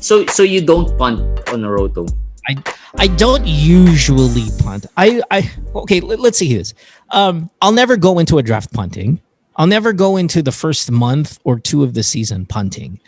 So you don't punt on a roto? I don't usually punt. Okay, let's see this. I'll never go into a draft punting. I'll never go into the first month or two of the season punting.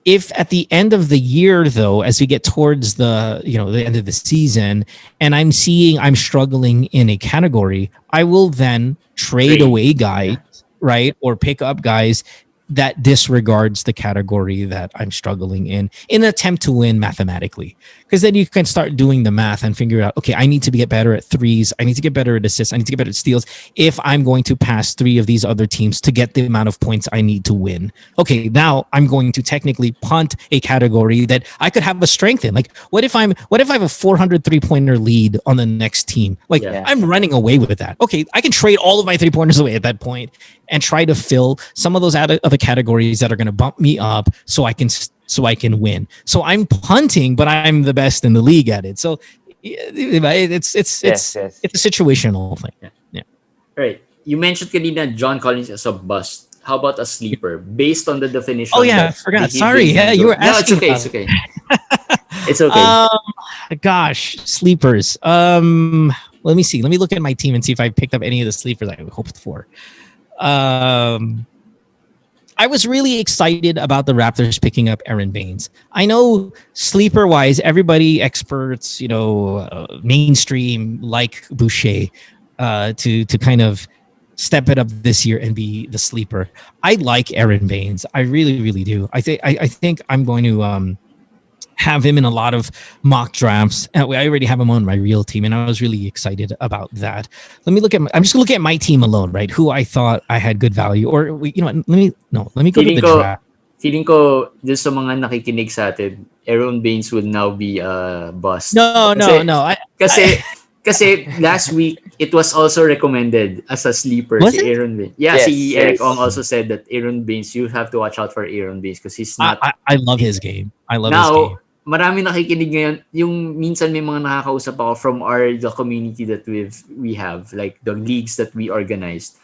If at the end of the year, though, as we get towards the end of the season, and I'm seeing I'm struggling in a category, I will then trade away guys, right, or pick up guys that disregards the category that I'm struggling in an attempt to win mathematically. Because then you can start doing the math and figure out, okay, I need to get better at threes. I need to get better at assists. I need to get better at steals if I'm going to pass 3 of these other teams to get the amount of points I need to win. Okay, now I'm going to technically punt a category that I could have a strength in. Like, what if I have a 400 3-pointer lead on the next team? Like, I'm running away with that. Okay, I can trade all of my 3-pointers away at that point and try to fill some of those other categories that are going to bump me up so I can win. So I'm punting, but I'm the best in the league at it. So it's a situational thing. Yeah. All right. You mentioned kanina John Collins as a bust. How about a sleeper based on the definition? Oh yeah, I forgot. Sorry. Yeah, you were asking. No, it's okay. It's okay. Gosh, sleepers. Let me see. Let me look at my team and see if I picked up any of the sleepers I hoped for. I was really excited about the Raptors picking up Aaron Baines. I know sleeper-wise, everybody, experts, mainstream, like Boucher, to kind of step it up this year and be the sleeper. I like Aaron Baines. I really, really do. I think I'm going to have him in a lot of mock drafts. I already have him on my real team, and I was really excited about that. I'm just looking at my team alone, right? Who I thought I had good value, or let me go to the draft. Feeling ko, just sa mga nakikinig sa atin, Aaron Baines will now be a bust. No. Kasi last week it was also recommended as a sleeper si Aaron Baines. Yeah, si Eric Ong also said that Aaron Baines, you have to watch out for Aaron Baines because he's not. I love his game. I love his game. Marami nakikinig ngayon. Yung minsan may mga nakakausap ako from the community that we have, like the leagues that we organized.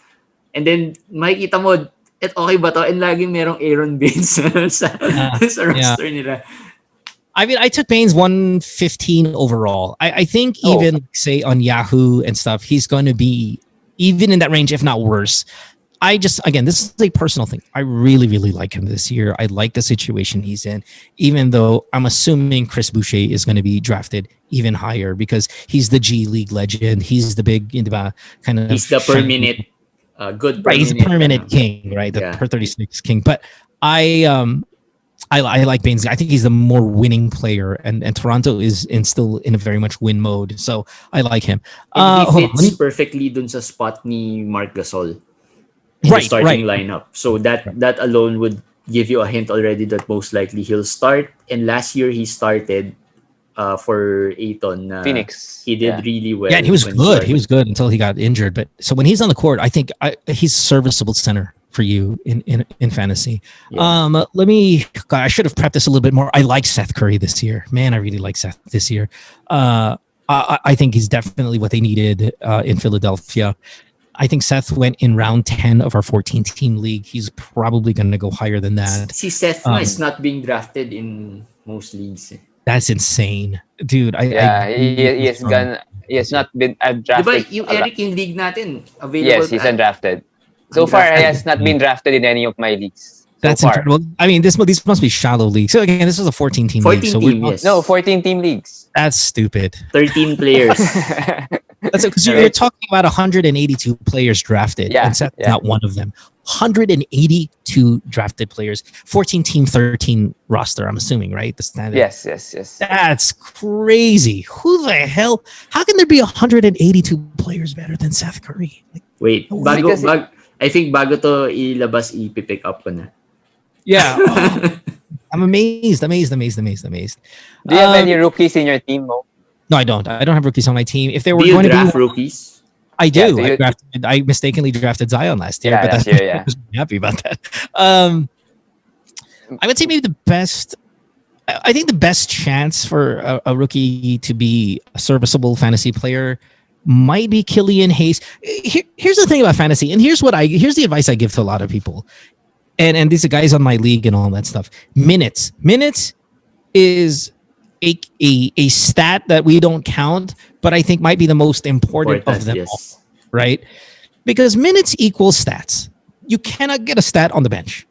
And then makikita mo, okay ba to? And laging merong Aaron Baines sa roster nila. I mean, I took Baines 115 overall. I think even say on Yahoo and stuff, he's going to be even in that range, if not worse. Again, this is a personal thing. I really, really like him this year. I like the situation he's in, even though I'm assuming Chris Boucher is going to be drafted even higher because he's the G League legend. He's the big, kind of. He's the per minute, good. Right, he's the permanent king, right? The per 36 king. But I like Baines. I think he's the more winning player, and Toronto is still in a very much win mode. So I like him. And he fits perfectly dun sa spot ni Marc Gasol. The starting lineup. So that alone would give you a hint already that most likely he'll start. And last year he started for Ayton. Phoenix. He did really well. Yeah, and he was good. He was good until he got injured. But so when he's on the court, I think he's serviceable center for you in fantasy. Yeah. I should have prepped this a little bit more. I like Seth Curry this year. Man, I really like Seth this year. I think he's definitely what they needed in Philadelphia. I think Seth went in round 10 of our 14-team league. He's probably going to go higher than that. See, Seth is not being drafted in most leagues. That's insane. Dude, he has not been drafted. Diba yung Eric yung league natin? Available. Yes, he's undrafted. So far, he has not been drafted in any of my leagues. That's incredible. I mean, these must be shallow leagues. So again, this is a 14-team league. So yes. 14-team leagues. That's stupid. 13 players. That's because you're talking about 182 players drafted, and Seth's not one of them. 182 drafted players, 14-team, 13 roster. I'm assuming, right? The standard. Yes. That's crazy. Who the hell? How can there be 182 players better than Seth Curry? Wait, I think bago to ilabas, ipipick up ko na. Yeah. I'm amazed. Do you have any rookies in your team, Mo? No, I don't. I don't have rookies on my team. If they were do you going draft to be rookies? I do. I mistakenly drafted Zion last year, but I was happy about that. I would say maybe the best. I think the best chance for a rookie to be a serviceable fantasy player might be Killian Hayes. Here's the thing about fantasy, and here's the advice I give to a lot of people, and these are guys on my league and all that stuff. Minutes. is a stat that we don't count, but I think might be the most important of them all, Yes. right? Because minutes equals stats. You cannot get a stat on the bench.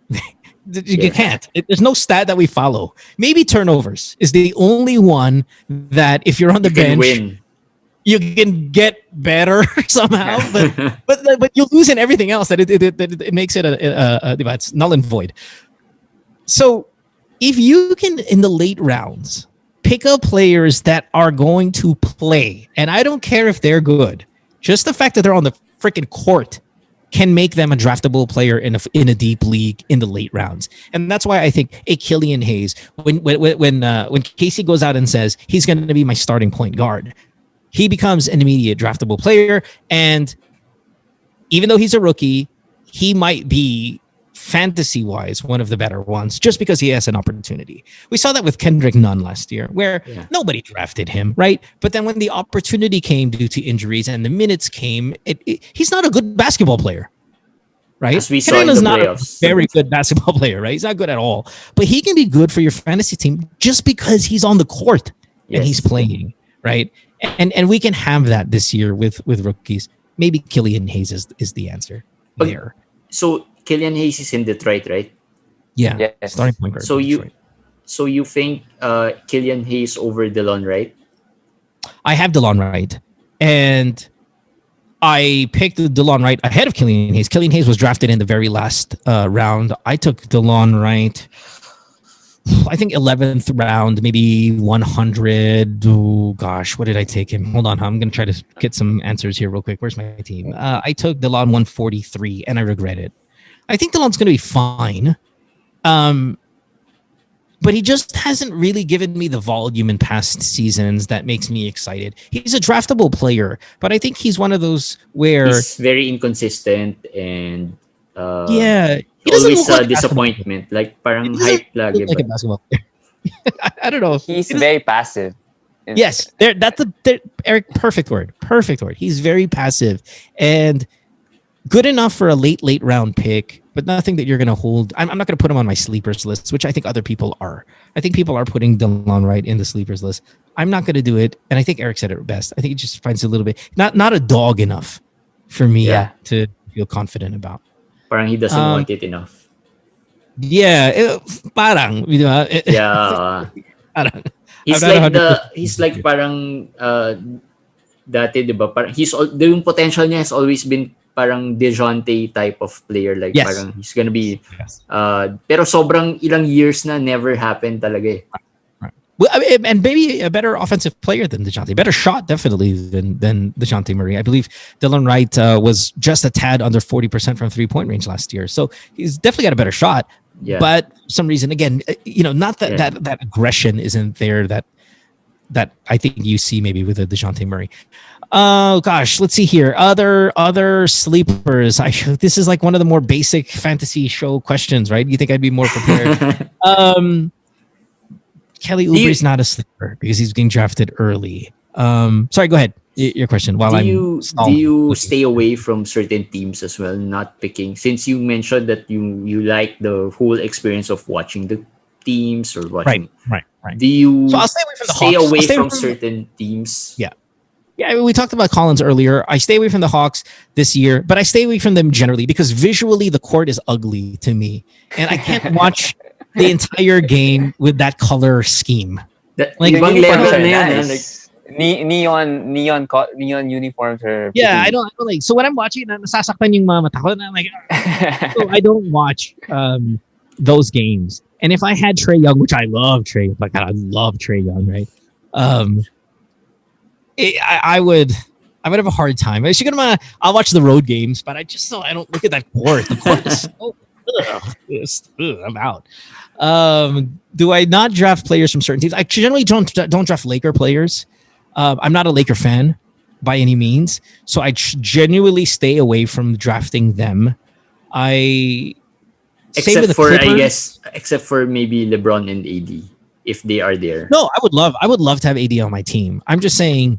You can't. There's no stat that we follow. Maybe turnovers is the only one that if you're on the You can bench, win. you can get better somehow. But you lose in everything else. That it makes it it's null and void. So if you can in the late rounds pick up players that are going to play, and I don't care if they're good, just the fact that they're on the freaking court can make them a draftable player in a deep league in the late rounds. And that's why I think a Killian Hayes, when Casey goes out and says he's going to be my starting point guard, he becomes an immediate draftable player. And even though he's a rookie, he might be fantasy-wise one of the better ones just because he has an opportunity. We saw that with Kendrick Nunn last year where nobody drafted him, right? But then when the opportunity came due to injuries and the minutes came, he's not a good basketball player, right? As we saw in the not playoffs. a very good basketball player, right? He's not good at all. But he can be good for your fantasy team just because he's on the court and he's playing, right? And we can have that this year with rookies. Maybe Killian Hayes is the answer there. So Killian Hayes is in Detroit, right? Yeah. Yes. Starting point guard. So you think Killian Hayes over DeLon Wright? I have DeLon Wright, and I picked DeLon Wright ahead of Killian Hayes. Killian Hayes was drafted in the very last round. I took DeLon Wright, I think 11th round, maybe 100. Oh, gosh, what did I take him? Hold on. I'm going to try to get some answers here real quick. Where's my team? I took DeLon 143, and I regret it. I think DeLon's going to be fine. But he just hasn't really given me the volume in past seasons that makes me excited. He's a draftable player, but I think he's one of those where... He's very inconsistent and... he doesn't always look like a disappointment. Like parang hype lagi. Like a basketball player. I don't know. He's very passive. Yes, that's Eric. Perfect word. He's very passive and good enough for a late round pick, but nothing that you're going to hold. I'm not going to put him on my sleepers list, which I think other people are. I think people are putting DeLon Wright in the sleepers list. I'm not going to do it, and I think Eric said it best. I think he just finds it a little bit not a dog enough for me to feel confident about. Parang he doesn't want it enough. Yeah, parang, di ba? Yeah. Parang. He's like parang dati, di ba? Parang yung potential niya has always been parang DeJounte type of player. Like parang he's gonna be pero sobrang ilang years na never happened talaga eh. Well, and maybe a better offensive player than DeJounte. Better shot, definitely, than DeJounte Murray. I believe DeLon Wright was just a tad under 40% from three-point range last year. So he's definitely got a better shot. Yeah. But for some reason, again, not that aggression isn't there that I think you see maybe with a DeJounte Murray. Oh, gosh, let's see here. Other sleepers. This is like one of the more basic fantasy show questions, right? You think I'd be more prepared? Kelly Oubre's not a sleeper because he's being drafted early. Sorry, go ahead. Your question. Do you stay away from certain teams as well, not picking? Since you mentioned that you like the whole experience of watching the teams or watching. Right. Do you I'll stay away from the Hawks. away from certain teams? Yeah. Yeah, I mean, we talked about Collins earlier. I stay away from the Hawks this year, but I stay away from them generally because visually the court is ugly to me. And I can't watch the entire game with that color scheme. Like ibang level na yan. Nice. Neon uniforms are I don't like. So when I'm watching, nasasaktan yung mga mata ko, and I'm like, so I don't watch those games. And if I had Trae Young, which I love Trae, like I love Trae Young, right? I would have a hard time. I'll watch the road games, but I don't look at that court. The court is so I'm out. Do I not draft players from certain teams? I generally don't draft Laker players. I'm not a Laker fan by any means, so I genuinely stay away from drafting them. Except for maybe LeBron and AD, if they are there. No, I would love to have AD on my team. I'm just saying,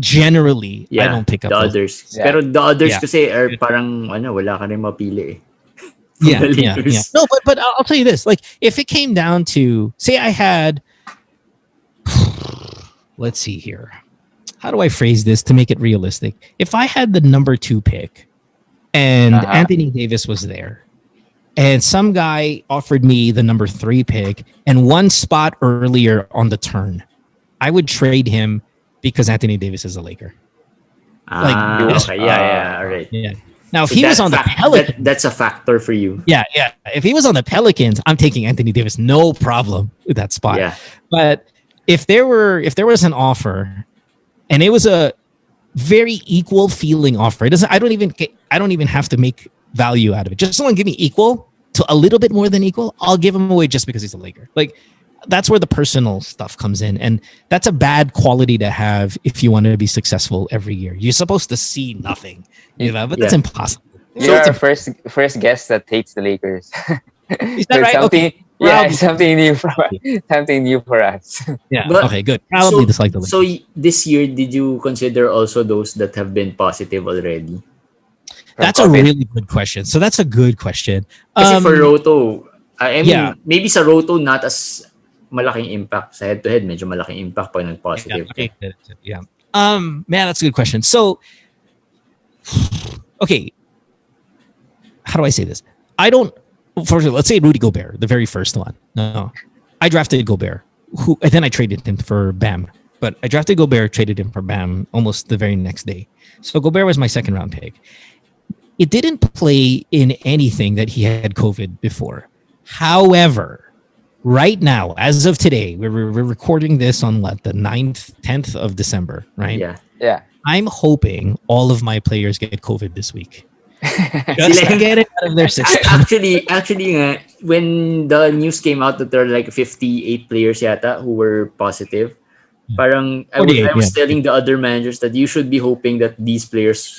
generally, I don't pick up the others. Yeah. Pero the others kasi are parang wala ka rin mapili eh. Yeah. No, but I'll tell you this: like, if it came down to, say, I had let's see here. How do I phrase this to make it realistic? If I had the number 2 pick and Anthony Davis was there, and some guy offered me the number 3 pick and one spot earlier on the turn, I would trade him because Anthony Davis is a Laker. Okay. Yeah. All right. Yeah. Now, if he was on the Pelicans, that's a factor for you. Yeah. If he was on the Pelicans, I'm taking Anthony Davis, no problem with that spot. Yeah. But if there was an offer, and it was a very equal feeling offer, I don't even have to make value out of it. Just someone give me equal to a little bit more than equal, I'll give him away just because he's a Laker. Like, that's where the personal stuff comes in, and that's a bad quality to have if you want to be successful every year. You're supposed to see nothing, but that's impossible. You're our first guest that hates the Lakers. Is that right? Okay. Yeah, something new for us. Yeah. But, okay, good. Probably dislike the Lakers. So this year, did you consider also those that have been positive already? That's a really good question. So that's a good question. Kasi for Roto, I mean, maybe sa Roto not as malaking impact. Sa head-to-head, medyo malaking impact pag nag-positive. Yeah. Man, that's a good question. So, okay. How do I say this? Let's say Rudy Gobert, the very first one. No. I drafted Gobert, and then I traded him for Bam. But I drafted Gobert, traded him for Bam almost the very next day. So Gobert was my second round pick. It didn't play in anything that he had COVID before. However, right now, as of today, we're recording this on the 10th of December, right? Yeah. I'm hoping all of my players get COVID this week. Just to get it out of their system. Actually, when the news came out that there are like 58 players yata who were positive, parang I was telling the other managers that you should be hoping that these players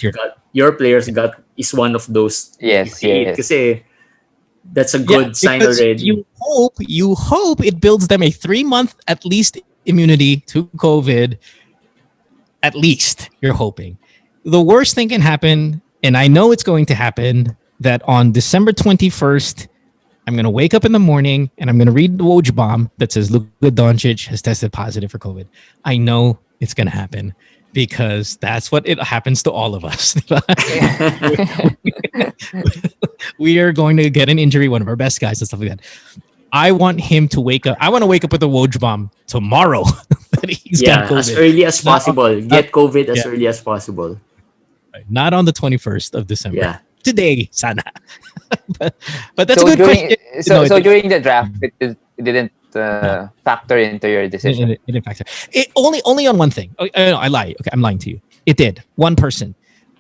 is one of those. Yes. Kasi that's a good sign already. You hope it builds them a 3-month at least immunity to COVID. At least you're hoping. The worst thing can happen, and I know it's going to happen, that on December 21st, I'm going to wake up in the morning and I'm going to read the Woj bomb that says Luka Doncic has tested positive for COVID. I know it's going to happen because that's what it happens to all of us. We are going to get an injury, one of our best guys and stuff like that. I want him to wake up. I want to wake up with a Woj bomb tomorrow. That he's got COVID. As early as possible. Get COVID as early as possible. Not on the 21st of December. Yeah. Today, sana. but that's a good question. So during the draft, it didn't factor into your decision. It didn't factor. It only on one thing. I lie. Okay, I'm lying to you. It did. One person.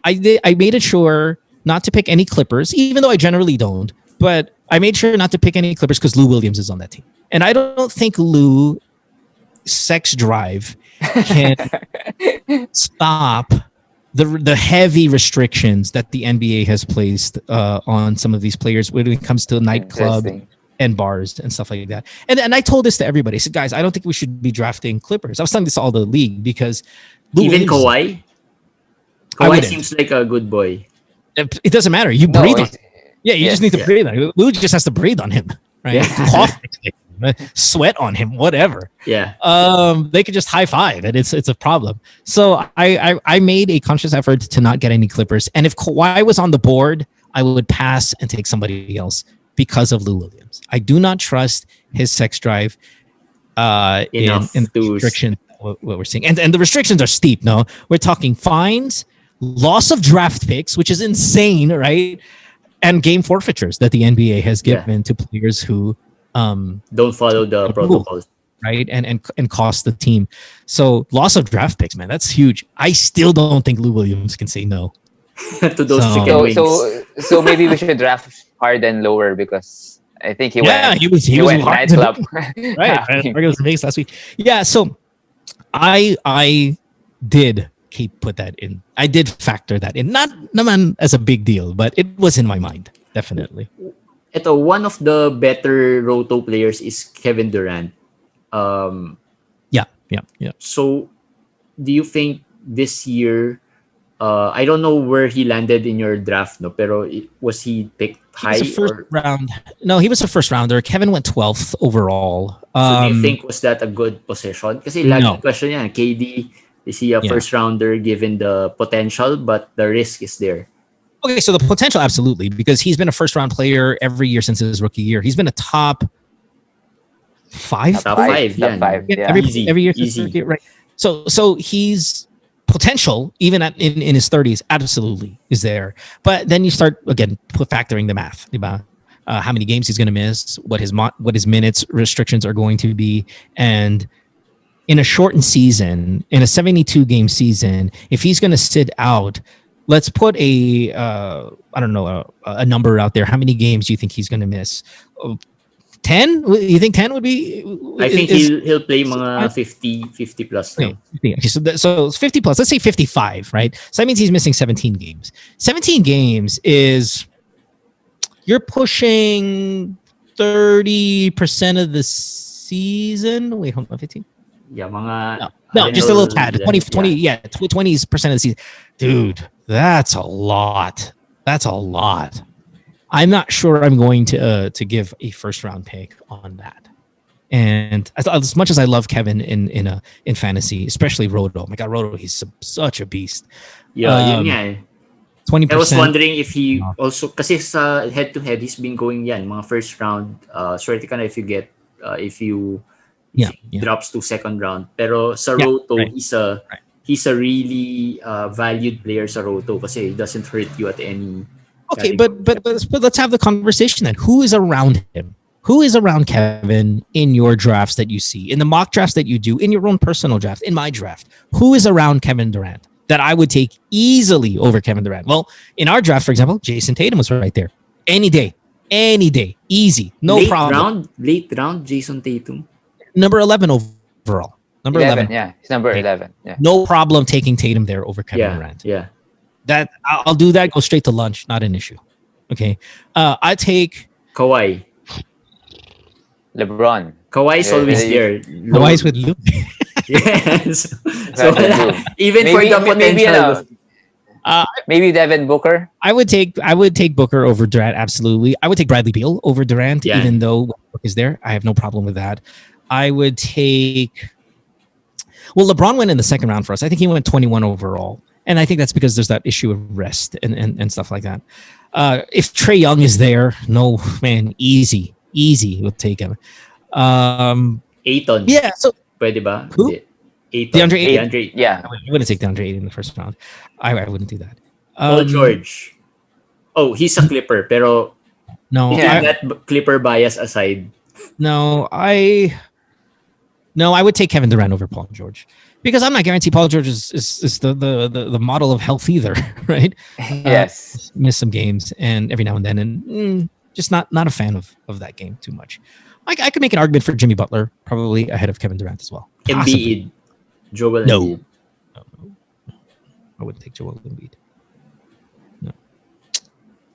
I made it sure not to pick any Clippers, even though I generally don't. But I made sure not to pick any Clippers because Lou Williams is on that team, and I don't think Lou sex drive can stop the heavy restrictions that the NBA has placed on some of these players when it comes to nightclub and bars and stuff like that. And I told this to everybody. I said, guys, I don't think we should be drafting Clippers. I was telling this to all the league because even Kawhi seems like a good boy. It doesn't matter. You breathe on him. Yeah, you just need to breathe on him. Lou just has to breathe on him, right? Cough, sweat on him, whatever. Yeah. They could just high five, and it's a problem. So I made a conscious effort to not get any Clippers. And if Kawhi was on the board, I would pass and take somebody else because of Lou Williams. I do not trust his sex drive in the restrictions. What we're seeing, and the restrictions are steep. No, we're talking fines, loss of draft picks, which is insane, right? And game forfeitures that the NBA has given to players who don't follow the protocols, right? And cost the team. So loss of draft picks, man, that's huge. I still don't think Lou Williams can say no to those chicken wings. So maybe we should draft Harden lower because I think he went nightclub. Right. Vegas last week. Yeah. So I did put that in. I did factor that in. Not naman as a big deal, but it was in my mind, definitely. One of the better Roto players is Kevin Durant. Yeah. So, do you think this year I don't know where he landed in your draft, no, pero was he picked high? He was a first round. No, he was a first rounder. Kevin went 12th overall. So do you think was that a good position? Kasi lagi question yan, KD, is he a first rounder given the potential, but the risk is there? Okay, so the potential, absolutely, because he's been a first round player every year since his rookie year. He's been a top 5. Top 5, yeah. Every year since easy. Rookie, right? So he's potential, even in his 30s, absolutely is there. But then you start again factoring the math, diba? How many games he's going to miss, what his minutes restrictions are going to be, and in a shortened season, in a 72 game season, if he's going to sit out, let's put a number out there. How many games do you think he's going to miss? 10? You think 10 would be? I think he'll play mga 50 plus. Okay, so 50 plus. Let's say 55, right? So that means he's missing 17 games. 17 games is, you're pushing 30% of the season. Wait, hold on, 15? Yeah, mga... No, just a little tad. 20% of the season. Dude, that's a lot. I'm not sure I'm going to give a first round pick on that. And as much as I love Kevin in fantasy, especially Roto, oh my God, Roto, he's such a beast. Yeah, yun nga eh. 20%. I was wondering if he also, kasi sa head to head, he's been going yan, mga first round. Swerte ka na if you drops to second round. Pero sa Roto, he's a really valued player sa Roto kasi he doesn't hurt you at any. Okay, but let's have the conversation then. Who is around him? Who is around Kevin in your drafts that you see, in the mock drafts that you do, in your own personal draft, in my draft? Who is around Kevin Durant that I would take easily over Kevin Durant? Well, in our draft, for example, Jason Tatum was right there. Any day, easy, no problem. Late round, Jason Tatum. Number 11 overall. Number 11. Yeah, he's number 11. Yeah. No problem taking Tatum there over Kevin Durant. Yeah. That I'll do that. Go straight to lunch. Not an issue. Okay. I take Kawhi. LeBron. Kawhi's always there. Kawhi's with Luke. Yes. So even for the potential. Maybe Devin Booker. I would take Booker over Durant. Absolutely. I would take Bradley Beal over Durant, even though Book is there. I have no problem with that. I would take. Well, LeBron went in the second round for us. I think he went 21 overall. And I think that's because there's that issue of rest and stuff like that. If Trae Young is there, no, man, easy. We'll take him. Ayton. Yeah. So, pwede ba? Who? Ayton. DeAndre. Yeah. I wouldn't take DeAndre Ayton in the first round. I wouldn't do that. Paul George. Oh, he's a Clipper, pero no. That Clipper bias aside. No, I would take Kevin Durant over Paul George. Because I'm not guaranteed Paul George is the model of health either, right? Yes. Miss some games and every now and then, and just not a fan of that game too much. I could make an argument for Jimmy Butler probably ahead of Kevin Durant as well. Embiid. Joel Embiid. No. I wouldn't take Joel Embiid. No.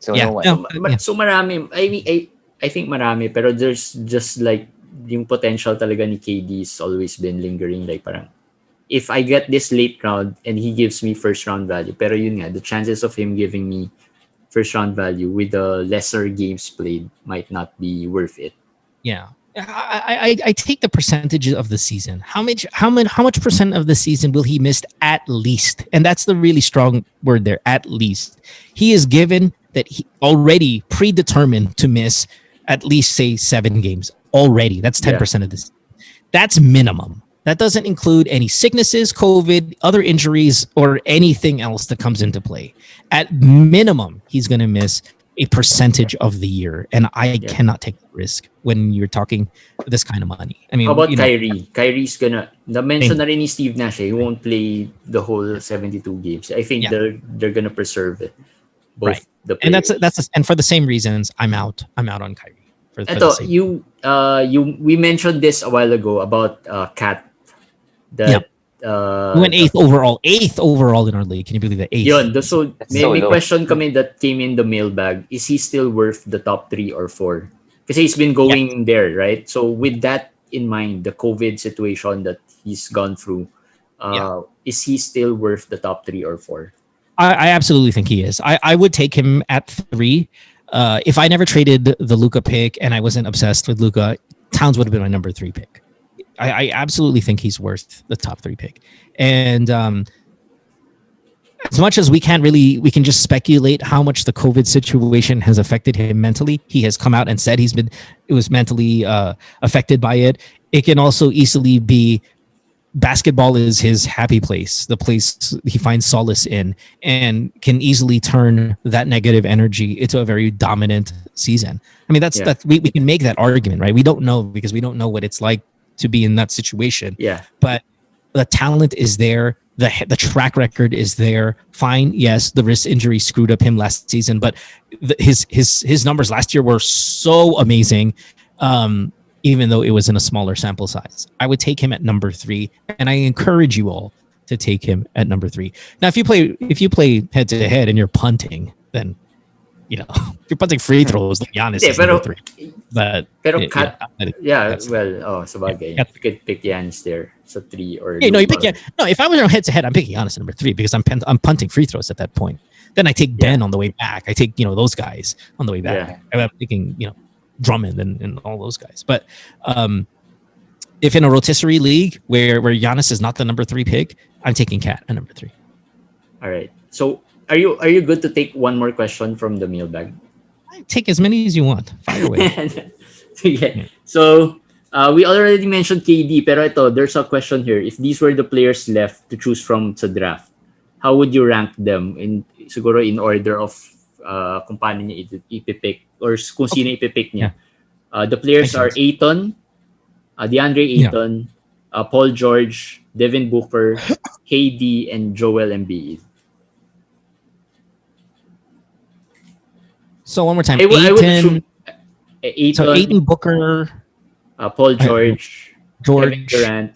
So no one. So marami. I mean, I think marami, pero there's just like yung potential talaga ni KD has always been lingering, like parang if I get this late round and he gives me first round value, pero yun nga, the chances of him giving me first round value with the lesser games played might not be worth it. Yeah. I take the percentage of the season. How much percent of the season will he miss at least? And that's the really strong word there, at least. He is given that he already predetermined to miss at least, say, 7 games already. That's 10% of this. That's minimum. That doesn't include any sicknesses, COVID, other injuries, or anything else that comes into play. At minimum, he's going to miss a percentage of the year. And I cannot take that risk when you're talking this kind of money. I mean, how about Kyrie? Kyrie's gonna, na-mention na rin ni Steve Nash, he won't play the whole 72 games. I think they're gonna preserve it. Both the players. And and for the same reasons, I'm out on Kyrie. We mentioned this a while ago about Cat. We went 8th overall in our league. Can you believe that? 8th. Yun, so may question kami that came in the mailbag. Is he still worth the top 3 or 4? Because he's been going there, right? So with that in mind, the COVID situation that he's gone through, is he still worth the top 3 or 4? I absolutely think he is. I would take him at 3. If I never traded the Luka pick and I wasn't obsessed with Luka, Towns would have been my number 3 pick. I absolutely think he's worth the top 3 pick. And as much as we can just speculate how much the COVID situation has affected him mentally. He has come out and said it was mentally affected by it. It can also easily be basketball is his happy place, the place he finds solace in, and can easily turn that negative energy into a very dominant season. I mean, that's we can make that argument, right? We don't know because we don't know what it's like to be in that situation. Yeah. But the talent is there. The track record is there. Fine. Yes, the wrist injury screwed up him last season, but his numbers last year were so amazing. Even though it was in a smaller sample size, I would take him at number 3, and I encourage you all to take him at number 3. Now, if you play head to head and you're punting, then if you're punting free throws, then Giannis is number 3. But sabagay. You could pick Giannis there, so 3 or you pick no. If I was on head to head, I'm picking Giannis at number 3 because I'm punting free throws at that point. Then I take Ben on the way back. I take those guys on the way back. I'm picking Drummond and all those guys. But if in a rotisserie league where Giannis is not the number 3 pick, I'm taking Cat at number 3. All right. So are you good to take one more question from the mailbag? Take as many as you want. Fire away. So we already mentioned KD, pero there's a question here. If these were the players left to choose from sa draft, how would you rank them siguro in order of kung paano niya ipipick or kung sino ipipick niya. The players are Ayton, DeAndre Ayton, Paul George, Devin Booker, KD, and Joel Embiid. So one more time. Ayton, Booker, Paul George, Kevin Durant,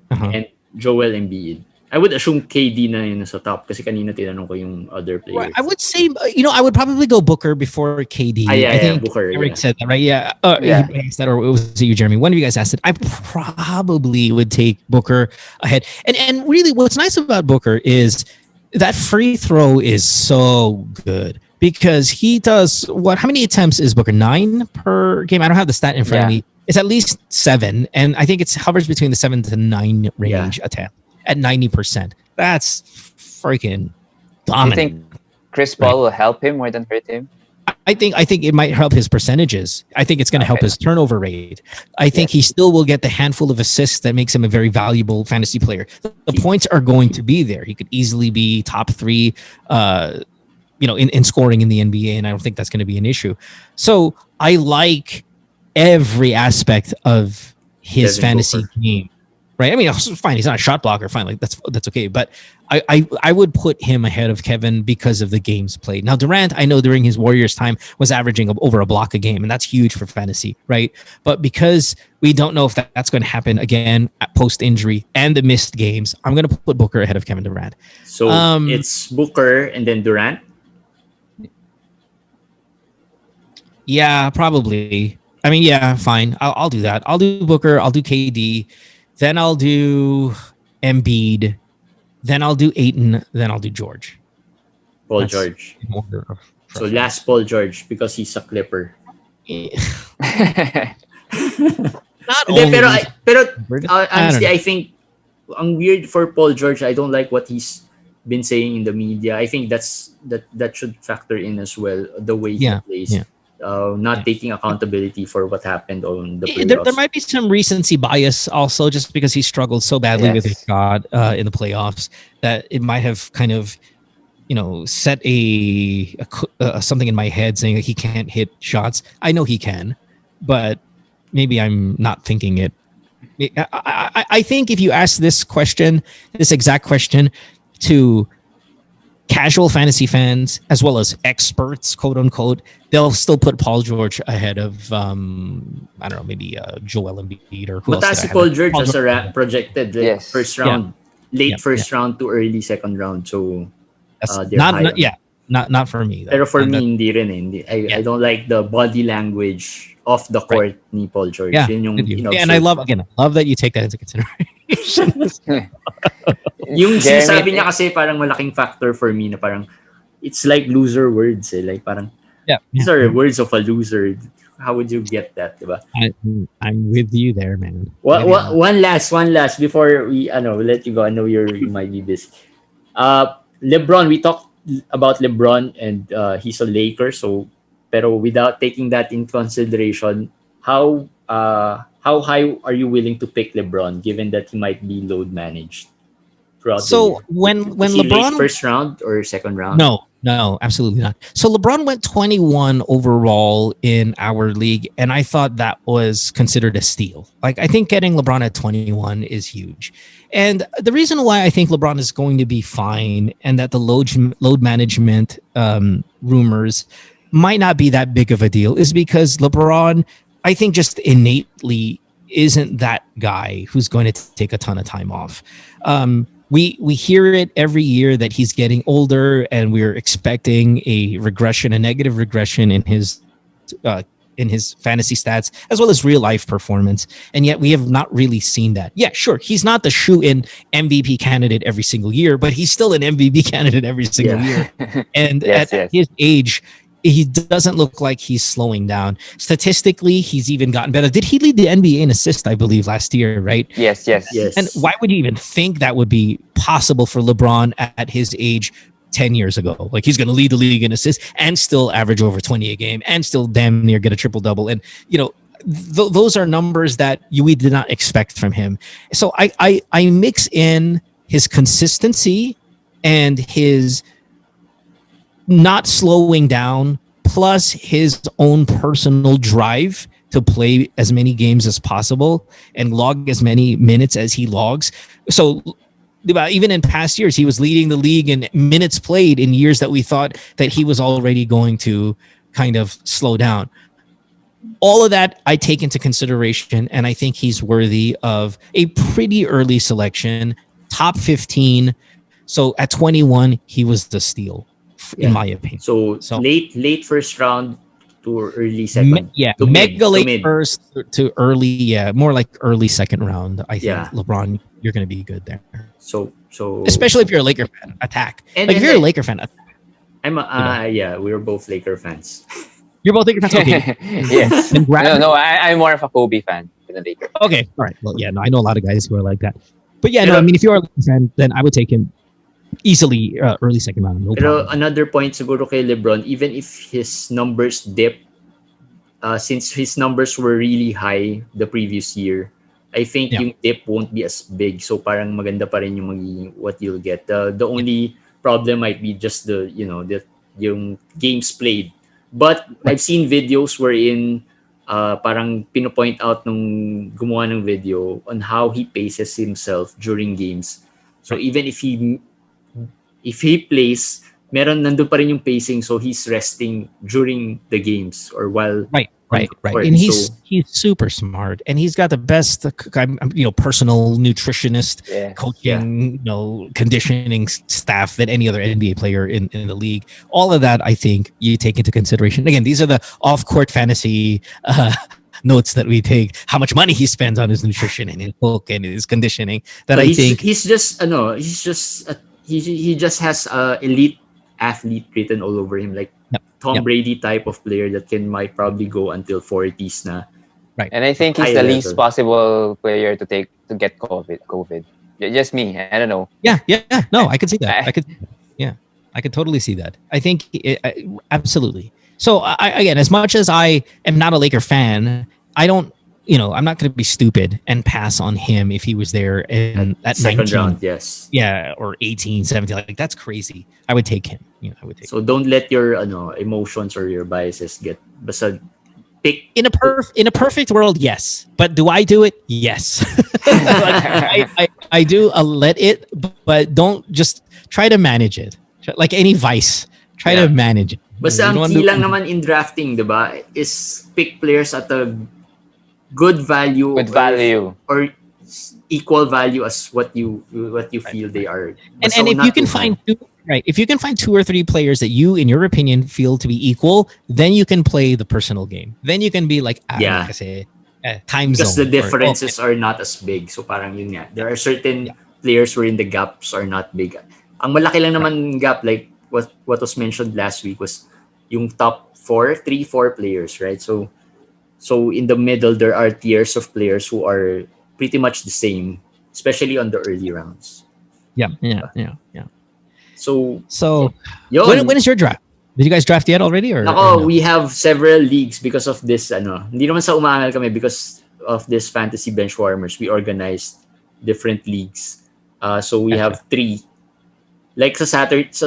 and Joel Embiid. I would assume KD na yun sa top kasi kanina tinanong ko yung other players. I would say, I would probably go Booker before KD. I think Booker. Eric said that, right? Yeah. He asked that, or was it you, Jeremy? One of you guys asked it. I probably would take Booker ahead. And really, what's nice about Booker is that free throw is so good because he does how many attempts is Booker? 9 per game? I don't have the stat in front of me. It's at least 7. And I think it hovers between the 7 to 9 range attempt. At 90%. That's freaking dominant. You think Chris Paul will help him more than hurt him? I think it might help his percentages. I think it's going to help his turnover rate. I think he still will get the handful of assists that makes him a very valuable fantasy player. The points are going to be there. He could easily be top 3 in scoring in the NBA, and I don't think that's going to be an issue. So I like every aspect of his fantasy game. Right. I mean, fine. He's not a shot blocker. Fine. Like that's okay. But I would put him ahead of Kevin because of the games played. Now, Durant, I know during his Warriors time was averaging over a block a game, and that's huge for fantasy. Right. But because we don't know if that's going to happen again post injury and the missed games, I'm going to put Booker ahead of Kevin Durant. So it's Booker and then Durant. Yeah, probably. I mean, yeah, fine. I'll do that. I'll do Booker. I'll do KD. Then I'll do Embiid. Then I'll do Ayton. Then I'll do George. Paul George. So last Paul George because he's a Clipper. Not only. Pero honestly, I think ang weird for Paul George. I don't like what he's been saying in the media. I think that should factor in as well the way he plays. Yeah. Not taking accountability for what happened on the playoffs. There might be some recency bias also, just because he struggled so badly with his shot in the playoffs that it might have kind of, set a something in my head saying that he can't hit shots. I know he can, but maybe I'm not thinking it. I think if you ask this exact question to casual fantasy fans as well as experts, quote unquote, they'll still put Paul George ahead of I don't know, maybe Joel Embiid or who else. But Paul George as a projected first round, late first round to early second round. So not for me. Pero for me, hindi rin. I don't like the body language off the court ni Paul George. Yeah, and I love that you take that into consideration. Yung Jeremy, sinasabi niya kasi parang malaking factor for me na parang it's like loser words eh. Like parang these are words of a loser. How would you get that, diba? I'm with you there, man. One last before we let you go. I know you might be busy. LeBron, we talked about LeBron and he's a Laker, so pero without taking that in consideration, how high are you willing to pick LeBron given that he might be load managed throughout the year? when Is he late LeBron first round or second round? No, absolutely not. So LeBron went 21 overall in our league, and I thought that was considered a steal. Like, I think getting LeBron at 21 is huge. And the reason why I think LeBron is going to be fine and that the load management rumors might not be that big of a deal is because LeBron, I think, just innately isn't that guy who's going to take a ton of time off. We hear it every year that he's getting older, and we're expecting a negative regression in his fantasy stats as well as real life performance, and yet we have not really seen that. Yeah, sure, he's not the shoe-in MVP candidate every single year, but he's still an MVP candidate every single year. And at his age, he doesn't look like he's slowing down. Statistically, he's even gotten better. Did he lead the NBA in assists, I believe, last year, right? Yes. And why would you even think that would be possible for LeBron at his age 10 years ago? Like, he's going to lead the league in assists and still average over 20 a game and still damn near get a triple-double. And, those are numbers that we did not expect from him. So I mix in his consistency and his not slowing down, plus his own personal drive to play as many games as possible and log as many minutes as he logs. So even in past years, he was leading the league in minutes played in years that we thought that he was already going to kind of slow down. All of that I take into consideration, and I think he's worthy of a pretty early selection, top 15. So at 21, he was the steal. In my opinion. So late first round to early second. Late first to early, more like early second round. I think LeBron, you're going to be good there. So especially if you're a Laker fan, attack. If you're a Laker fan, attack. We're both Laker fans. You're both Laker fans. Okay. Yes. I'm more of a Kobe fan than a Laker. Okay, all right. Well, I know a lot of guys who are like that. But if you're a Laker fan, then I would take him easily early second round. No Pero another point siguro kay LeBron, even if his numbers dip, since his numbers were really high the previous year, I think yung dip won't be as big. So parang maganda pa rin yung magiging what you'll get. The only problem might be just yung games played. But I've seen videos wherein parang pinopoint out nung gumawa ng video on how he paces himself during games. So even if he plays, nandun pa rin yung pacing, so he's resting during the games or while right. And he's super smart, and he's got the best personal nutritionist, coaching, conditioning staff that any other NBA player in the league. All of that, I think, you take into consideration. Again, these are the off-court fantasy notes that we take. How much money he spends on his nutrition and his book and his conditioning. That I think he just has elite athlete written all over him, like Tom Brady type of player that might probably go until 40s na. Right. And I think he's the least possible player to get COVID. Just me. I don't know. Yeah. No, I could see that. I could totally see that. I think absolutely. So again, as much as I am not a Laker fan, I don't, I'm not going to be stupid and pass on him if he was there at second 19. round, yes. Yeah, or 18, 17. Like, that's crazy. I would take him. So don't let your emotions or your biases get basta pick. In a perfect world, yes. But do I do it? Yes. I do let it, but don't just try to manage it. Like any vice, try to manage it. Basta ang key lang naman in drafting, diba, is pick players at a good value or equal value as what you feel they are. And if you can find if you can find 2 or 3 players that you, in your opinion, feel to be equal, then you can play the personal game. Then you can be like, because time zone. the differences are not as big. So parang yun nga. There are certain players wherein the gaps are not big. Ang malaki lang naman gap, like what was mentioned last week, was yung top 4 players, right? So in the middle, there are tiers of players who are pretty much the same, especially on the early rounds. Yeah. So when is your draft? Did you guys draft yet already? Or no? We have several leagues because of this. Hindi naman sa umaangal kami because of this Fantasy Benchwarmers. We organized different leagues. So we have 3. Like sa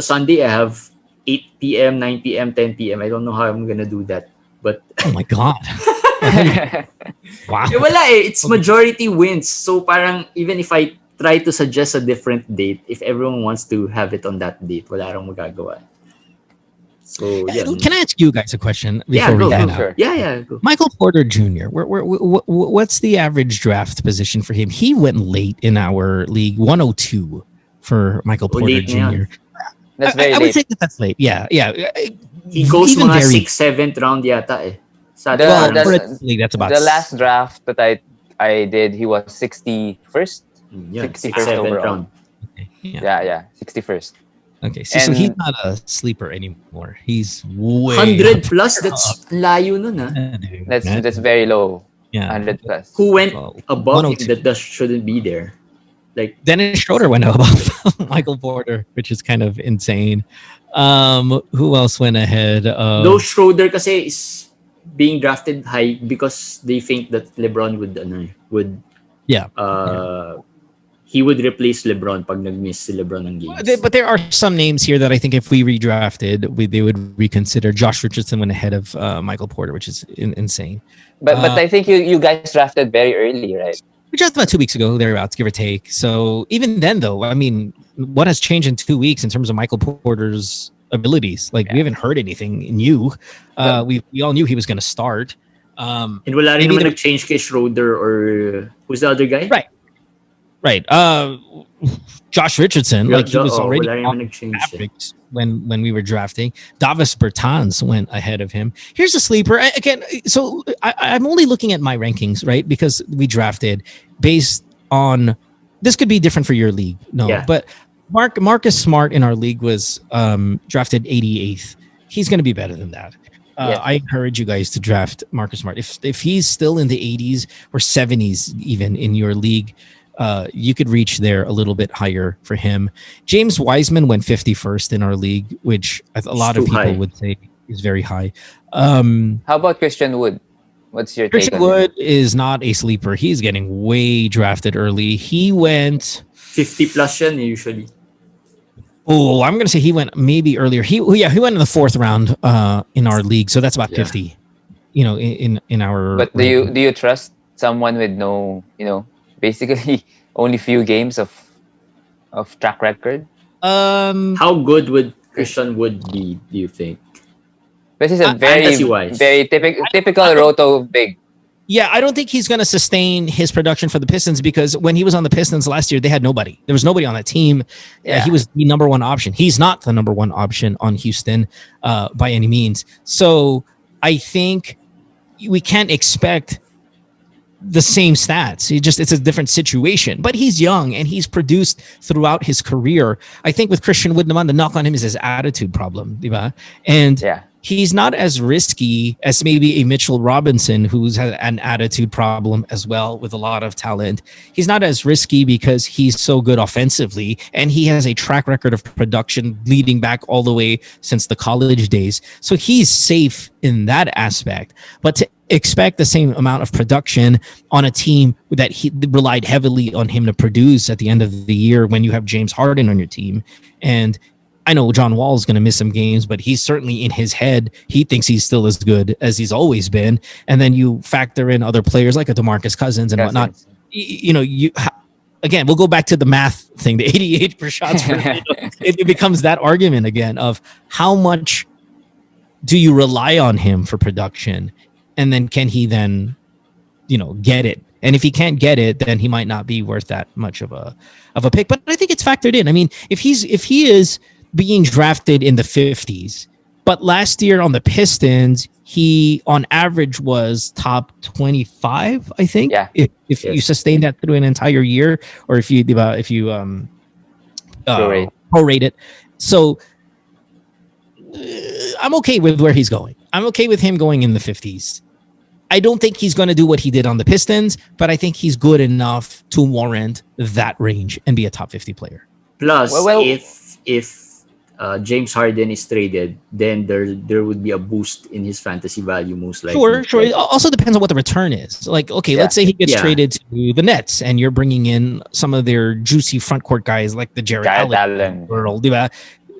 Sunday, I have 8 p.m., 9 p.m., 10 p.m. I don't know how I'm gonna do that. But oh my God. Wow. Wala it's majority wins. So parang even if I try to suggest a different date, if everyone wants to have it on that date, wala rang magagawa. So yeah. Can I ask you guys a question before we head out? Sure. Yeah. Go. Michael Porter Jr. What's the average draft position for him? He went late in our league, 102 for Michael Porter Jr. That's very I late. would say that's late. Yeah. He goes mga 6th, 7th round yata eh. That's about the last draft that I did. He was 61st. Yeah, 61st overall. Round. Okay. Yeah, 61st. Okay, so he's not a sleeper anymore. He's way 100 plus. That's layo nun, ah. That's very low. Yeah, 100 plus. Who went above him that shouldn't be there? Like Dennis Schroeder went above Michael Porter, which is kind of insane. Who else went ahead? Though Schroeder kasi is being drafted high because they think that LeBron would he would replace LeBron pag nag-miss si LeBron ng games. But there are some names here that I think if we redrafted, they would reconsider. Josh Richardson went ahead of Michael Porter, which is insane. But I think you guys drafted very early, right? We drafted about 2 weeks ago, thereabouts, give or take. So even then, though, I mean, what has changed in 2 weeks in terms of Michael Porter's abilities? Like, we haven't heard anything new. We all knew he was going to start. And wala rin naman nag-change kay Schroeder or who's the other guy? Right. Josh Richardson, he was already on average when we were drafting. Davis Bertans went ahead of him. Here's a sleeper. Again, so I'm only looking at my rankings, right? Because we drafted based on... This could be different for your league. But Marcus Smart in our league was drafted 88th. He's going to be better than that. I encourage you guys to draft Marcus Smart. If he's still in the 80s or 70s even in your league, you could reach there a little bit higher for him. James Wiseman went 51st in our league, which a lot of people would say is very high. How about Christian Wood? What's your take on Christian Wood is not a sleeper. He's getting way drafted early. He went 50 plus yan usually. Oh, I'm going to say he went maybe earlier. He went in the 4th round in our league, so that's about 50. In our. But do you trust someone with no, basically only few games of track record? How good would Christian Wood be, do you think? This is a very typical roto big. Yeah, I don't think he's going to sustain his production for the Pistons because when he was on the Pistons last year, they had nobody. There was nobody on that team. Yeah. He was the number one option. He's not the number one option on Houston by any means. So I think we can't expect the same stats. It's a different situation. But he's young and he's produced throughout his career. I think with Christian Wood, the knock on him is his attitude problem. Diba? And he's not as risky as maybe a Mitchell Robinson, who's had an attitude problem as well with a lot of talent. He's not as risky because he's so good offensively and he has a track record of production leading back all the way since the college days. So he's safe in that aspect. But to expect the same amount of production on a team that he relied heavily on him to produce at the end of the year when you have James Harden on your team. And I know John Wall is going to miss some games, but he's certainly in his head. He thinks he's still as good as he's always been. And then you factor in other players like a DeMarcus Cousins and whatnot. Again, we'll go back to the math thing, the 88 per shots per minute. It becomes that argument again of how much do you rely on him for production? And then can he then, get it? And if he can't get it, then he might not be worth that much of a pick. But I think it's factored in. I mean, if he is being drafted in the 50s, But last year on the Pistons, he on average was top 25, I think. Yeah. If you sustain that through an entire year, or if you Prorate. prorate it. So I'm okay with where he's going. I'm okay with him going in the 50s. I don't think he's going to do what he did on the Pistons, but I think he's good enough to warrant that range and be a top 50 player. Plus, Well, if James Harden is traded, then there would be a boost in his fantasy value most likely. Sure. It also depends on what the return is. Like, okay, let's say he gets traded to the Nets, and you're bringing in some of their juicy front court guys like the Jared Allen world, diba?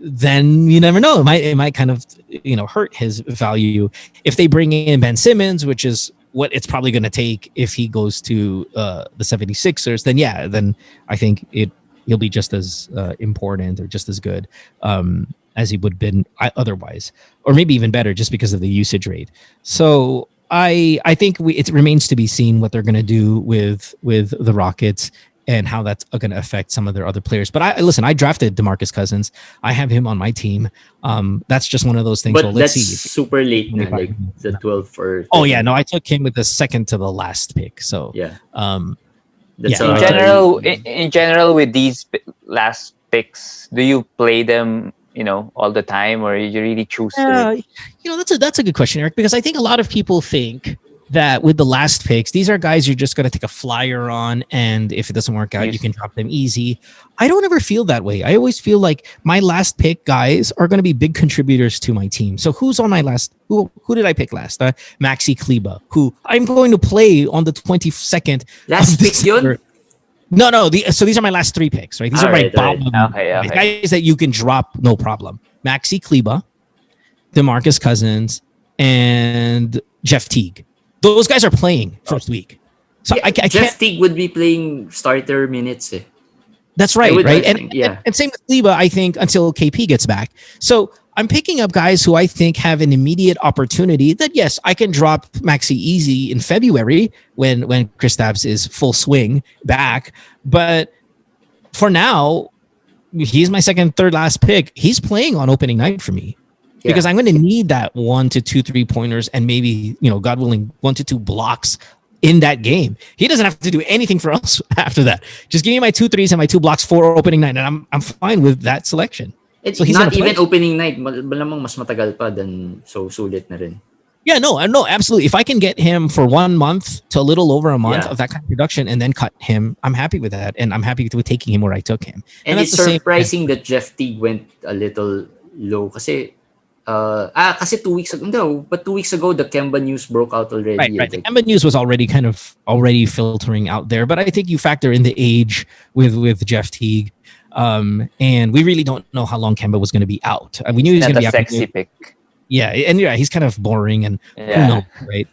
Then you never know. It might kind of hurt his value. If they bring in Ben Simmons, which is what it's probably going to take if he goes to the 76ers, then I think he'll be just as important or just as good as he would have been otherwise, or maybe even better just because of the usage rate. So I think it remains to be seen what they're going to do with the Rockets and how that's going to affect some of their other players. But I drafted DeMarcus Cousins. I have him on my team. That's just one of those things. But well, let's that's see. super late, like the 12th or 13th. Oh yeah, no, I took him with the second to the last pick. So yeah. In general, with these last picks, do you play them, all the time, or you really choose? That's a good question, Eric, because I think a lot of people think that with the last picks, these are guys you're just going to take a flyer on, and if it doesn't work out, you can drop them easy. I don't ever feel that way. I always feel like my last pick guys are going to be big contributors to my team. So who's on my last? Who did I pick last? Maxi Kleba, who I'm going to play on the 22nd. Last pick yun? No. So these are my last 3 picks, right? These are my bottom guys that you can drop, no problem. Maxi Kleba, DeMarcus Cousins, and Jeff Teague. Those guys are playing first week. So I can't. Jeff Teague would be playing starter minutes. That's right, right? And same with Kleba, I think, until KP gets back. So I'm picking up guys who I think have an immediate opportunity that, yes, I can drop Maxi easy in February when Kristaps is full swing back. But for now, he's my second, third last pick. He's playing on opening night for me. Yeah. Because I'm going to need that 1 to 2 3-pointers and maybe, God willing, 1 to 2 blocks in that game. He doesn't have to do anything for us after that. Just give me my 2 threes and my 2 blocks for opening night, and I'm fine with that selection. It's not even opening night. Malamang mas matagal pa than so sulit na rin. Yeah, no, absolutely. If I can get him for 1 month to a little over a month of that kind of production and then cut him, I'm happy with that, and I'm happy with taking him where I took him. And it's surprising that Jeff Teague went a little low kasi 2 weeks ago. No, but 2 weeks ago the Kemba news broke out already. Right. The Kemba news was already filtering out there, but I think you factor in the age with Jeff Teague, and we really don't know how long Kemba was going to be out. We knew he was going to be out. Sexy pick. Yeah, and he's kind of boring, and who knows, right?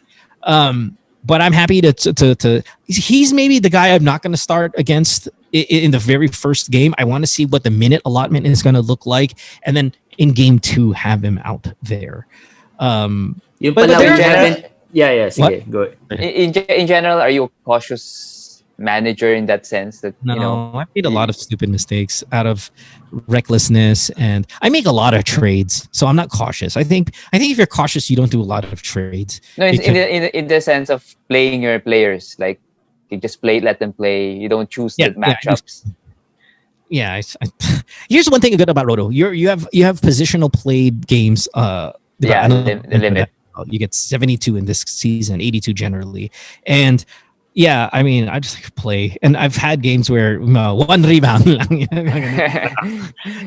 But I'm happy to. He's maybe the guy I'm not going to start against in the very first game. I want to see what the minute allotment is going to look like, and then in game 2 have him out there. Sige, go ahead. In general, are you a cautious manager in that sense? That I've made a lot of stupid mistakes out of recklessness, and I make a lot of trades, so I'm not cautious. I think if you're cautious, you don't do a lot of trades. No, in the sense of playing your players, like you just let them play. You don't choose the matchups. Yeah, here's one thing good about Roto. You have positional played games. The limit. You get 72 in this season, 82 generally, and yeah, I mean, I just play, and I've had games where 1 rebound,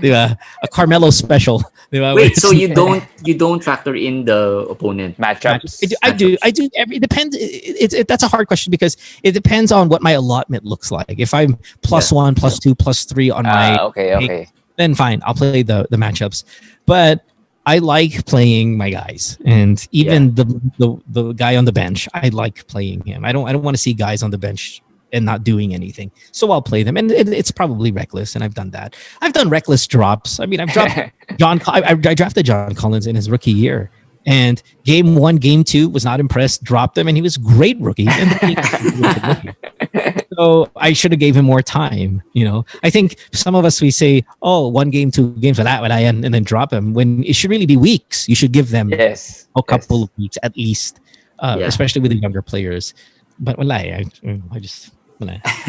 a Carmelo special. Wait, so you don't factor in the opponent matchups? I do. It depends. That's a hard question because it depends on what my allotment looks like. If I'm +1, +2, +3 on my okay, then fine, I'll play the matchups. But I like playing my guys, and even the guy on the bench, I like playing him. I don't want to see guys on the bench and not doing anything, so I'll play them. And it's probably reckless, and I've done that. I've done reckless drops. I mean, I've dropped I drafted John Collins in his rookie year, and game 1, game 2 was not impressed. Dropped him, and he was great rookie. And So I should have gave him more time. I think some of us, we say, oh, 1 game, 2 games, and then drop him, when it should really be weeks. You should give them a couple of weeks at least, especially with the younger players. But I just...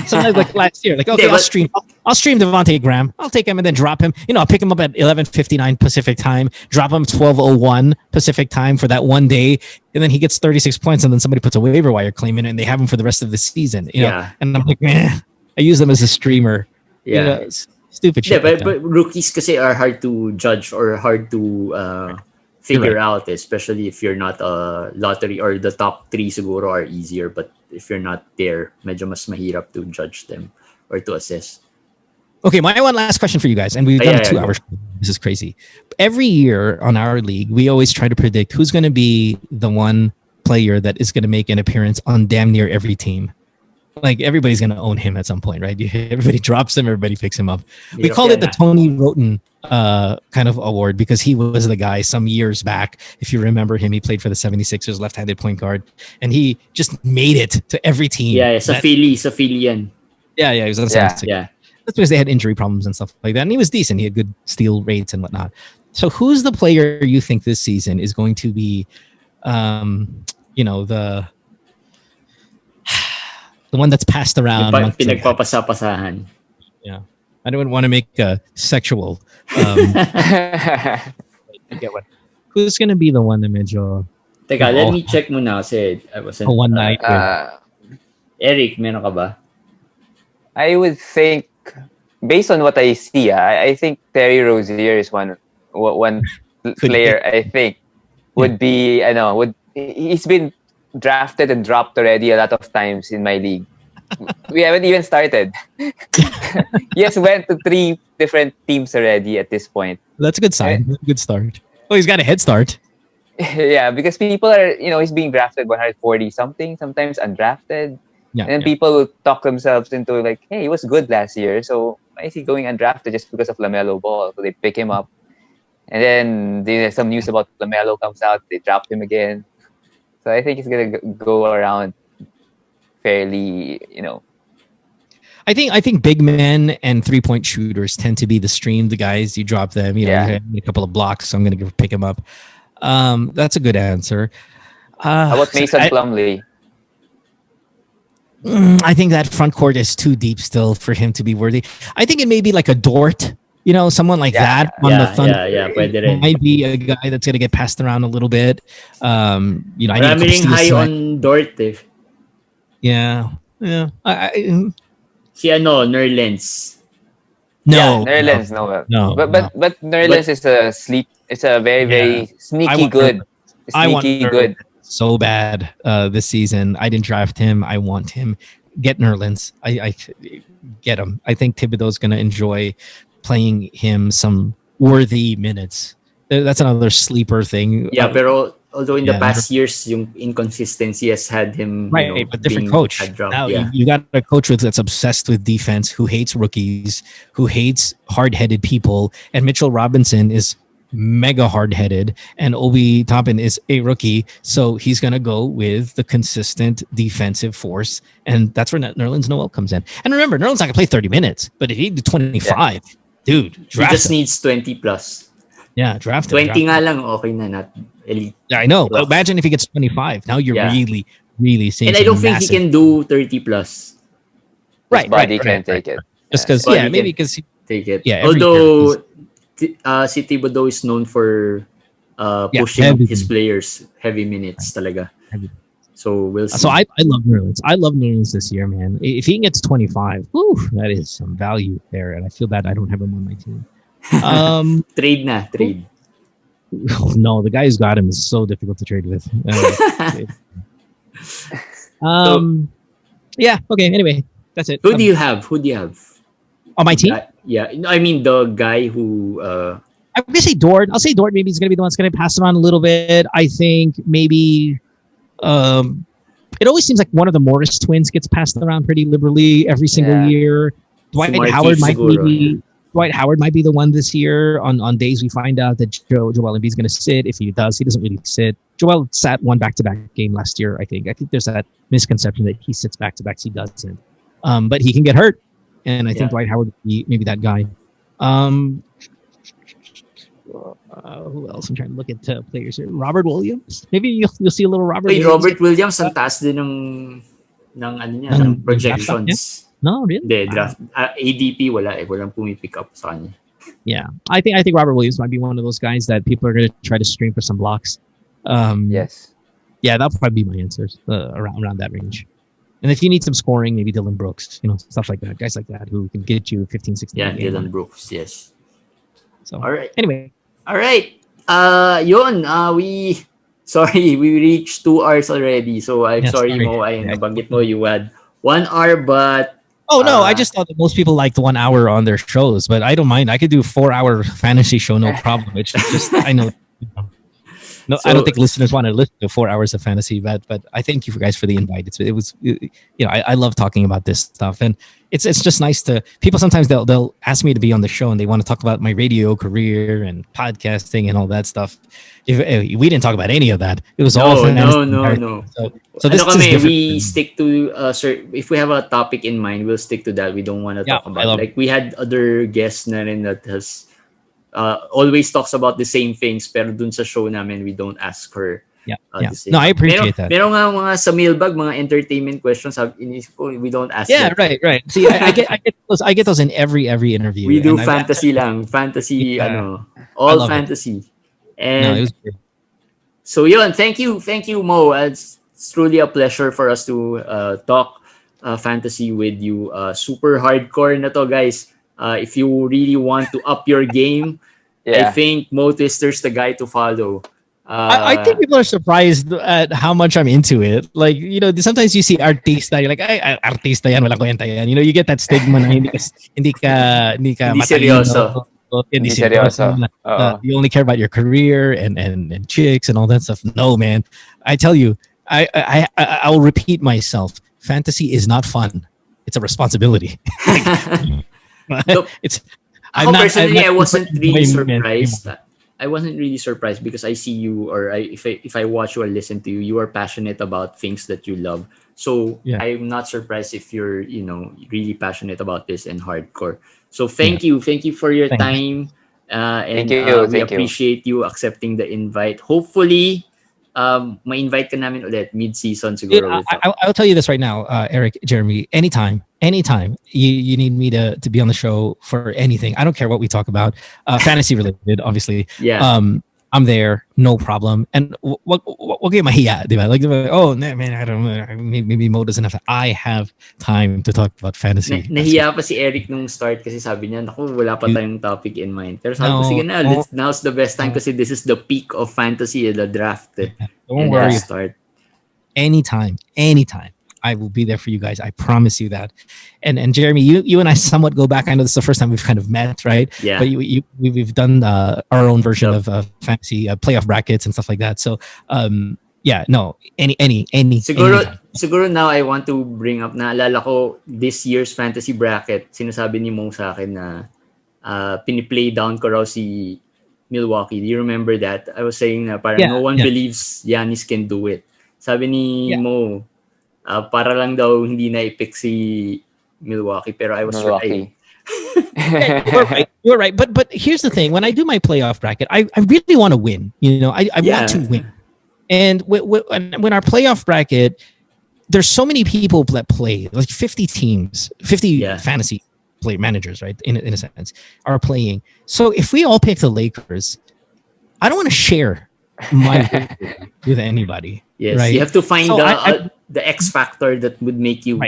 Sometimes like last year, okay, I'll stream Devontae Graham. I'll take him and then drop him. I'll pick him up at 11:59 Pacific time, drop him 12:01 Pacific time for that one day, and then he gets 36 points, and then somebody puts a waiver wire claim in it, and they have him for the rest of the season. And I'm like, man, I use them as a streamer. It's stupid shit. Yeah, but rookies kasi are hard to judge or hard to figure out, especially if you're not a lottery, or the top 3 siguro are easier, but if you're not there, medyo mas mahirap to judge them or to assess. Okay, my one last question for you guys, and we've done a 2 hour show. This is crazy. Every year on our league, we always try to predict who's going to be the one player that is going to make an appearance on damn near every team. Like, everybody's going to own him at some point, right? Everybody drops him, everybody picks him up. We call it the Tony Roten kind of award, because he was the guy some years back. If you remember him, he played for the 76ers, left-handed point guard, and he just made it to every team. Yeah, sa Philly yan. Yeah, he was on the 76ers. Yeah. That's because they had injury problems and stuff like that. And he was decent. He had good steal rates and whatnot. So who's the player you think this season is going to be, the one that's passed around? Pinagpapasapasahan. Yeah. I don't want to make a sexual. Who's going to be the one that medyo... Teka, let me check muna kasi I wasn't... one night. Eric, meron ka ba? I would think, based on what I see, I think Terry Rozier is one player I think would be, he's been drafted and dropped already a lot of times in my league. We haven't even started. He has went to 3 different teams already at this point. That's a good sign. That's a good start. Oh, he's got a head start. Yeah, because people are, he's being drafted 140 something, sometimes undrafted. Yeah, and then people will talk themselves into like, hey, he was good last year, so why is he going undrafted just because of LaMelo Ball? So they pick him up. And then there's some news about LaMelo comes out, they drop him again. So I think he's going to go around fairly, I think big men and 3-point shooters tend to be the stream. The guys, you drop them, you have a couple of blocks, so I'm going to go pick him up. That's a good answer. How about Mason Plumlee? I think that front court is too deep still for him to be worthy. I think it may be like a Dort, someone like that on the Thunder. Yeah. Might be a guy that's going to get passed around a little bit. I need high on Dort. Yeah. Si Nerlens. No. Nerlens, no. But Nerlens is a it's a very, very sneaky good. Sneaky good. So bad this season. I didn't draft him. I want him. Get Nerlens. I get him. I think Thibodeau's going to enjoy playing him some worthy minutes. That's another sleeper thing. Yeah, pero although in the past years, yung inconsistency has had him but different coach. Now you got a coach that's obsessed with defense, who hates rookies, who hates hard-headed people, and Mitchell Robinson is mega hard-headed, and Obi Toppin is a rookie, so he's going to go with the consistent defensive force, and that's where Nerlens Noel comes in. And remember, Nerlens not going to play 30 minutes, but if he did 25, dude, draft he just him. Needs 20 plus. Yeah, draft him. 20 nga lang, okay na, not elite. Yeah, I know. But imagine if he gets 25. Now you're really, really seeing. And I don't think he can do 30 plus. His body can't take it. Just because, maybe because he take it. Yeah, although si Thibodeau is known for pushing his players heavy minutes talaga. So we'll see. So I love Nerlens. I love Nerlens this year, man. If he gets 25, that is some value there. And I feel bad I don't have him on my team. Trade. Oh, no, the guy who's got him is so difficult to trade with. Okay, anyway, that's it. Who do you have? On my team? I mean the guy who... I'm going to say Dort. I'll say Dort. Maybe he's going to be the one that's going to pass around a little bit. I think maybe... it always seems like one of the Morris twins gets passed around pretty liberally every single year. Dwight Howard might be the one this year on days we find out that Joel Embiid's going to sit. If he does, he doesn't really sit. Joel sat one back-to-back game last year, I think. I think there's that misconception that he sits back-to-backs. He doesn't. But he can get hurt, and I think Yeah. Dwight Howard would be maybe that guy. Um, who else? I'm trying to look at players here. Robert Williams. Maybe you'll see a little Robert Wait, Williams. Robert Williams, ang taas din ng ano niya, ng Draft stock niya? projections. No, really? Hindi, draft. ADP, wala eh. Walang pumipick up sa kanya. Yeah, I think Robert Williams might be one of those guys that people are going to try to stream for some blocks. Yes. Yeah, that'll probably be my answers around that range. And if you need some scoring, maybe Dylan Brooks, stuff like that, guys like that who can get you 15, 16. Yeah, Dylan Brooks, yes. So, all right. Anyway. All right. We reached 2 hours already. So I'm sorry, Mo. I nabanggit mo you had 1 hour, but oh no, I just thought that most people liked 1 hour on their shows, but I don't mind. I could do a 4-hour fantasy show, no problem. It's just I know. No, I don't think listeners want to listen to 4 hours of fantasy, but I thank you guys for the invite. I love talking about this stuff, and it's just nice to people. Sometimes they'll ask me to be on the show, and they want to talk about my radio career and podcasting and all that stuff. We didn't talk about any of that. It was all no. So this is we stick to if we have a topic in mind, we'll stick to that. We don't want to talk about we had other guests na rin that has always talks about the same things, pero dun sa show namin we don't ask her. No, I appreciate that. Meron nga mga sa mailbag, mga entertainment questions. We don't ask. Yeah, them. Right. See, I get those in every interview. We do fantasy lang, fantasy, all fantasy. And it was good. So yun, thank you, Mo. It's truly a pleasure for us to talk fantasy with you. Super hardcore na to, guys. If you really want to up your game, I think Mo Twister's the guy to follow. I think people are surprised at how much I'm into it. Like, sometimes you see artista, you're like, ay, artista yan, walang kwenta yan. You get that stigma na hindi ka seryoso. Hindi seryoso. You only care about your career and chicks and all that stuff. No, man. I tell you, I'll repeat myself. Fantasy is not fun. It's a responsibility. I wasn't really surprised. I wasn't really surprised because I see you, or if I watch you or listen to you, you are passionate about things that you love. So I'm not surprised if you're really passionate about this and hardcore. So thank you for your time, and we appreciate you accepting the invite. Hopefully, ma-invite ka namin ulit mid-season siguro. I'll tell you this right now, Eric, Jeremy, anytime you need me to be on the show for anything. I don't care what we talk about, fantasy related, obviously. I'm there, no problem. And what game mahiya, diba? Like, oh man, I don't know. Maybe Mo doesn't have. I have time to talk about fantasy. Nahiya pa si Eric nung start kasi sabi niya, naku, wala pa tayong topic in mind. Pero sabi ko, sige na, now's the best time kasi this is the peak of fantasy, the draft. Don't worry. Start anytime. I will be there for you guys. I promise you that. And Jeremy, you and I somewhat go back. I know this is the first time we've kind of met, right? Yeah. But we've done our own version of fantasy playoff brackets and stuff like that. So any. Siguro now I want to bring up, naalala ko this year's fantasy bracket. Sinasabi ni Mo sa akin na piniplay down ko raw si Milwaukee. Do you remember that? I was saying na parang no one believes Giannis can do it. Sabi ni Mo, para lang daw hindi na i-pick si Milwaukee, pero I was right. You're right. But here's the thing: when I do my playoff bracket, I really want to win. I want to win. And when our playoff bracket, there's so many people that play, like 50 teams, 50 fantasy play managers, right? In a sense, are playing. So if we all pick the Lakers, I don't want to share my with anybody. Yes, right? You have to find the X factor that would make you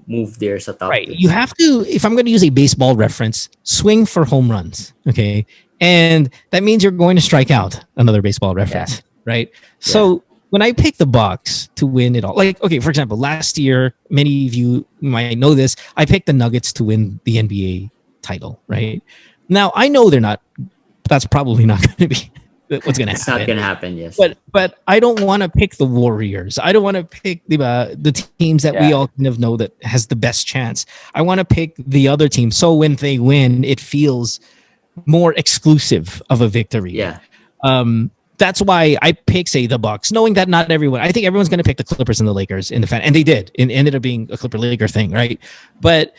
move there sa top. Right. You have to, if I'm going to use a baseball reference, swing for home runs. Okay. And that means you're going to strike out, another baseball reference. Right. So when I pick the Bucks to win it all, like, okay, for example, last year, many of you might know this, I picked the Nuggets to win the NBA title. Right. Now I know that's probably not going to be what's going to happen. It's not going to happen, yes. But I don't want to pick the Warriors. I don't want to pick the teams that we all kind of know that has the best chance. I want to pick the other team. So when they win, it feels more exclusive of a victory. Yeah. that's why I pick, say, the Bucks, knowing that not everyone. I think everyone's going to pick the Clippers and the Lakers in the fan, and they did. It ended up being a Clipper Laker thing, right? But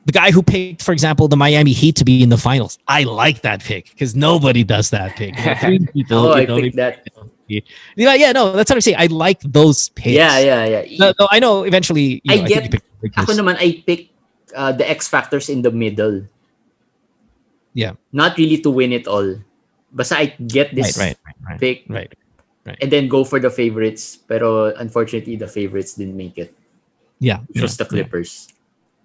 the guy who picked, for example, the Miami Heat to be in the finals, I like that pick because nobody does that pick. Three people. I picked that. Yeah, no, that's what I'm saying. I like those picks. Yeah. No, I know. Eventually, I get. Ako naman, I pick the X factors in the middle. Yeah. Not really to win it all. Basta I get this pick. Right. And then go for the favorites. Pero unfortunately, the favorites didn't make it. Yeah. It was the Clippers. Yeah.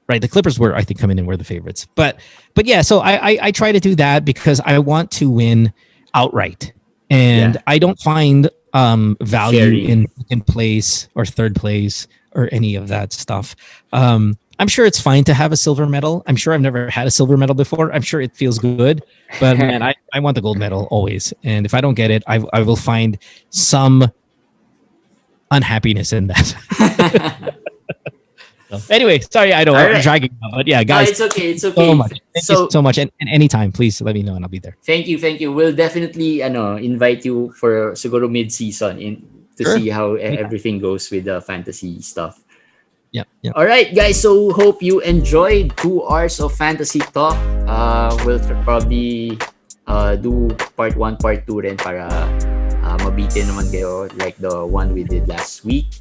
Right. The Clippers were, I think, coming in were the favorites. But yeah, so I try to do that because I want to win outright. And I don't find value in second place or third place or any of that stuff. I'm sure it's fine to have a silver medal. I'm sure I've never had a silver medal before. I'm sure it feels good, but man, I want the gold medal always. And if I don't get it, I will find some unhappiness in that. So, anyway, sorry, I know I'm dragging, but yeah, guys, no, it's okay. So much. Thank you so much, and anytime, please let me know, and I'll be there. Thank you. We'll definitely, invite you for siguro mid-season to see how everything goes with the fantasy stuff. Yep. All right, guys. So hope you enjoyed 2 hours of fantasy talk. We'll probably do part 1, part 2 rin para mabitin naman kayo like the one we did last week.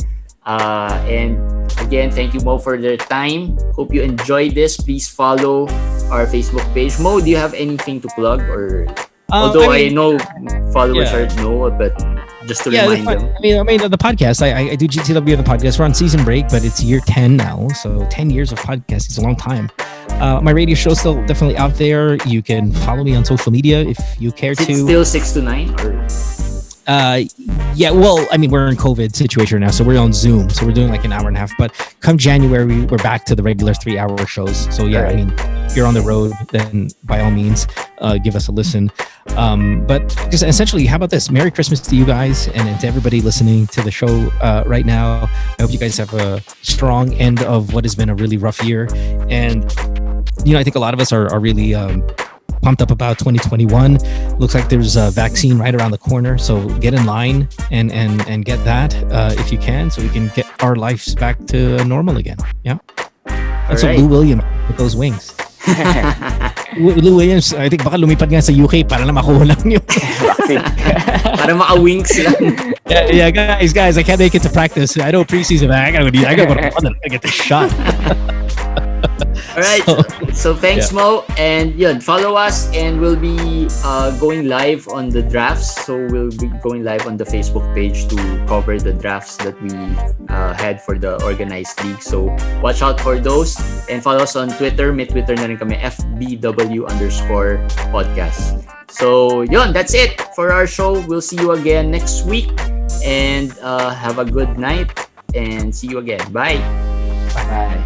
And again, thank you, Mo, for their time. Hope you enjoyed this. Please follow our Facebook page. Mo, do you have anything to plug? Or although I know followers are no, but just to remind them. I mean, the podcast. I do GTW the podcast. We're on season break, but it's year 10 now, so 10 years of podcasting is a long time. My radio show is still definitely out there. You can follow me on social media if you care to. Still 6 to 9 or? Yeah, well, I mean, we're in COVID situation now, so we're on Zoom, so we're doing like an hour and a half, but come January, we're back to the regular 3-hour shows. So yeah, I mean, if you're on the road, then by all means, give us a listen. But just essentially, how about this? Merry Christmas to you guys and to everybody listening to the show right now. I hope you guys have a strong end of what has been a really rough year. And, I think a lot of us are really pumped up about 2021. Looks like there's a vaccine right around the corner, so get in line and get that if you can, so we can get our lives back to normal again. Yeah, that's what Lou Williams with those wings. Lou Williams, I think baka lumipad nga sa UK para na makuha lang yung para maka-wings lang. Yeah, guys, I can't make it to practice. I know preseason, I gotta get the shot. All right, so thanks, Mo, and follow us, and we'll be going live on the drafts. So we'll be going live on the Facebook page to cover the drafts that we had for the organized league. So watch out for those, and follow us on Twitter. May Twitter na rin kami, FBW_podcast. So that's it for our show. We'll see you again next week, and have a good night, and see you again. Bye. Bye.